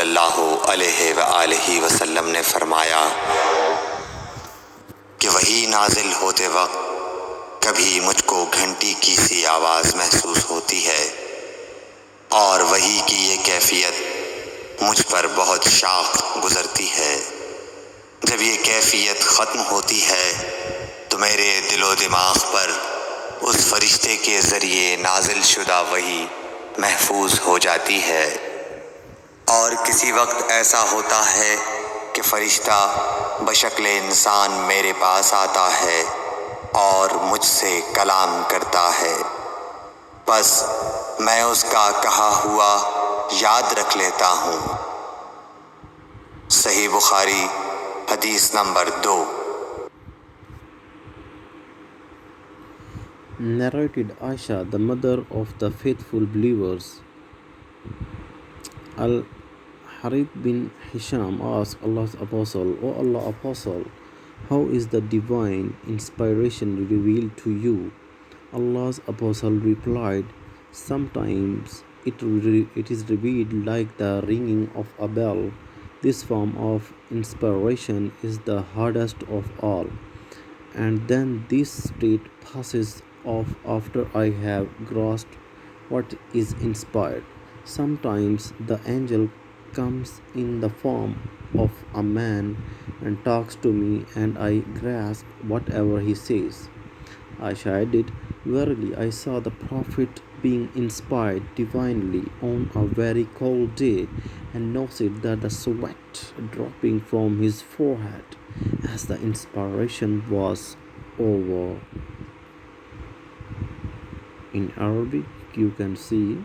सल्लल्लाहु अलैहि वसल्लम ने फरमाया कि वही नाजिल होते वक्त कभी मुझको घंटी की सी आवाज़ महसूस होती है और वही की ये कैफियत मुझ पर बहुत शाख गुज़रती है। जब ये कैफियत ख़त्म होती है तो मेरे दिलो दिमाग पर उस फरिश्ते के ज़रिए नाजिल शुदा वही महफूज हो जाती है। और किसी वक्त ऐसा होता है कि फ़रिश्ता बशक्ल इंसान मेरे पास आता है और मुझसे कलाम करता है, बस मैं उसका कहा हुआ याद रख लेता हूँ। सही बुखारी हदीस number 2। Narrated Aisha, the mother of the faithful believers. Al-Harith bin Hisham asked Allah's Apostle, O Allah Apostle, how is the divine inspiration revealed to you? Allah's Apostle replied, sometimes it is revealed like the ringing of a bell. This form of inspiration is the hardest of all, and then this state passes off after I have grasped what is inspired. Sometimes the angel comes in the form of a man and talks to me, and I grasp whatever he says. Aisha added, verily I saw the Prophet being inspired divinely on a very cold day, and noticed that the sweat dropping from his forehead as the inspiration was over. In Arabic, you can see